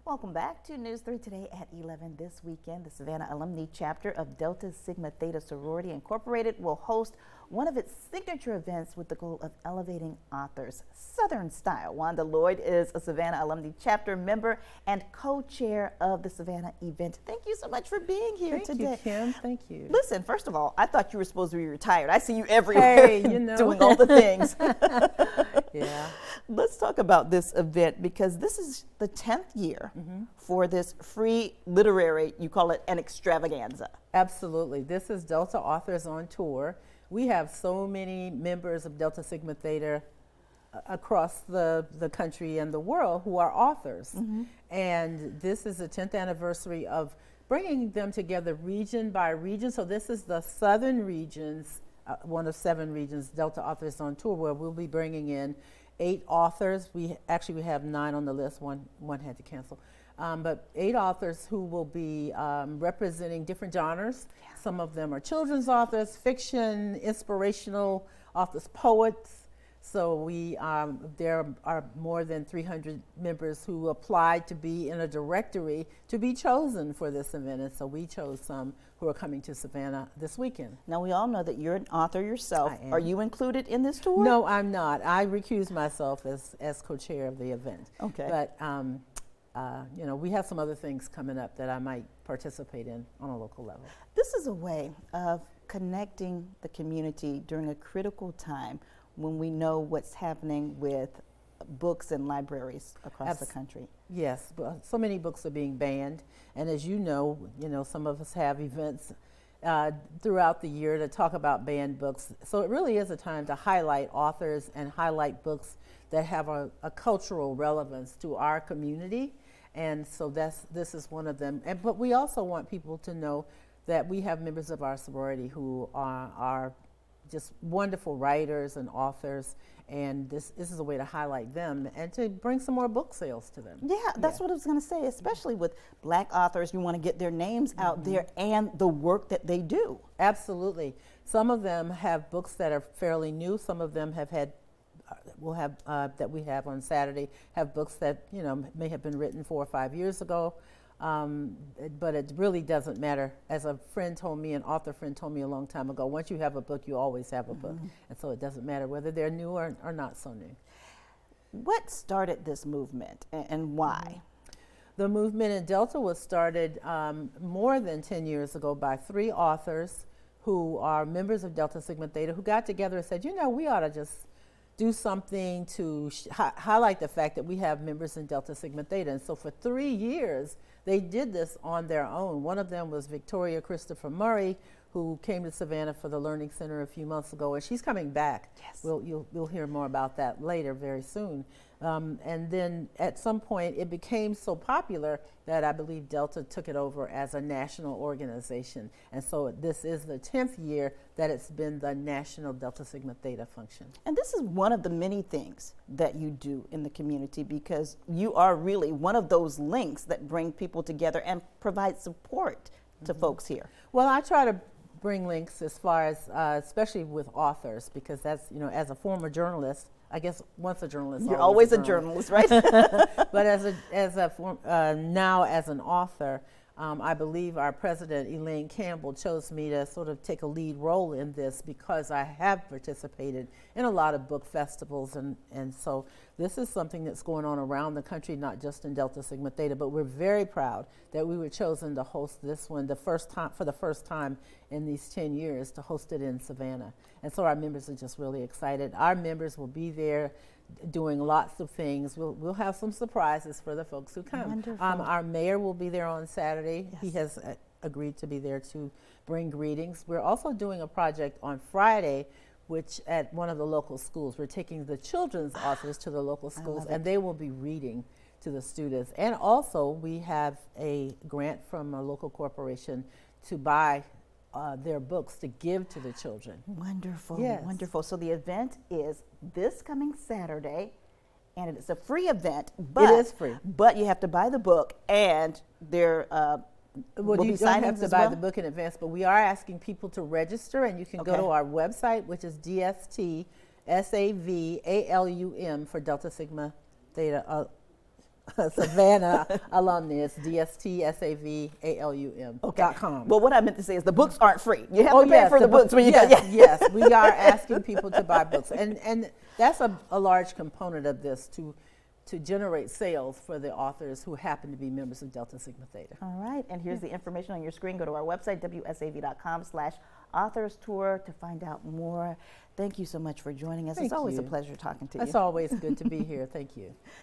Welcome back to News 3 Today at 11. This weekend, the Savannah Alumni Chapter of Delta Sigma Theta Sorority Incorporated will host one of its signature events with the goal of elevating authors Southern style. Wanda Lloyd is a Savannah Alumni Chapter member and co-chair of the Savannah event. Thank you so much for being here today. Thank you, Kim. Thank you. Listen, first of all, I thought you were supposed to be retired. I see you everywhere doing all the things. Yeah. Let's talk about this event because this is the 10th year for this free literary, you call it an extravaganza. Absolutely. This is Delta Authors on Tour. We have so many members of Delta Sigma Theta across the country and the world who are authors. And this is the 10th anniversary of bringing them together region by region. So this is the southern regions, one of 7 regions, Delta Authors on Tour, where we'll be bringing in 8 authors. We have 9 on the list. One had to cancel. But 8 authors who will be representing different genres. Yeah. Some of them are children's authors, fiction, inspirational authors, poets. So there are more than 300 members who applied to be in a directory to be chosen for this event. And so we chose some who are coming to Savannah this weekend. Now, we all know that you're an author yourself. I am. Are you included in this tour? No, I'm not. I recuse myself as co-chair of the event. Okay. But we have some other things coming up that I might participate in on a local level. This is a way of connecting the community during a critical time when we know what's happening with books and libraries across the country. Yes, but so many books are being banned, and as you know, some of us have events throughout the year to talk about banned books. So it really is a time to highlight authors and highlight books that have a cultural relevance to our community, and so this is one of them. But we also want people to know that we have members of our sorority who are just wonderful writers and authors, and this is a way to highlight them and to bring some more book sales to them. Yeah, that's what I was going to say, especially with Black authors. You want to get their names out there and the work that they do. Absolutely. Some of them have books that are fairly new. Some of them have had that we have on Saturday have books that may have been written 4 or 5 years ago. But it really doesn't matter. As a friend told me, an author friend told me a long time ago, once you have a book, you always have a book. And so it doesn't matter whether they're new or not so new. What started this movement and why? The movement in Delta was started more than 10 years ago by 3 authors who are members of Delta Sigma Theta who got together and said, we ought to just do something to highlight the fact that we have members in Delta Sigma Theta. And so for 3 years, they did this on their own. One of them was Victoria Christopher Murray, who came to Savannah for the Learning Center a few months ago, and she's coming back. Yes. You'll hear more about that later, very soon. And then at some point, it became so popular that I believe Delta took it over as a national organization. And so this is the 10th year that it's been the National Delta Sigma Theta function. And this is one of the many things that you do in the community because you are really one of those links that bring people together and provide support to folks here. Well, I try to bring links as far as, especially with authors, because that's, as a former journalist, I guess once a journalist, you're always a journalist, right? But now as an author, I believe our president, Elaine Campbell, chose me to sort of take a lead role in this because I have participated in a lot of book festivals. And so this is something that's going on around the country, not just in Delta Sigma Theta, but we're very proud that we were chosen to host this one for the first time in these 10 years to host it in Savannah. And so our members are just really excited. Our members will be there doing lots of things. We'll have some surprises for the folks who come. Wonderful. Our mayor will be there on Saturday. Yes. He has agreed to be there to bring greetings. We're also doing a project on Friday, which at one of the local schools. We're taking the children's authors to the local schools, and they will be reading to the students. And also, we have a grant from a local corporation to buy their books to give to the children. Wonderful, yes. Wonderful. So the event is this coming Saturday, and it's a free event. But, it is free. But you have to buy the book, and there will you be don't have signings to as buy well? the book in advance, but we are asking people to register, and you can go to our website, which is DST SAVALUM for Delta Sigma Theta Savannah alumnus, DSTSAVALUM.com. Well, what I meant to say is the books aren't free. You have Oh, to pay yes, for the books when you yes, get. yes, we are asking people to buy books, and that's a large component of this to generate sales for the authors who happen to be members of Delta Sigma Theta. All right, and here's the information on your screen. Go to our website, wsav.com/authors tour to find out more. Thank you so much for joining us. Thank It's always a you. pleasure talking to you. It's always good to be here. Thank you.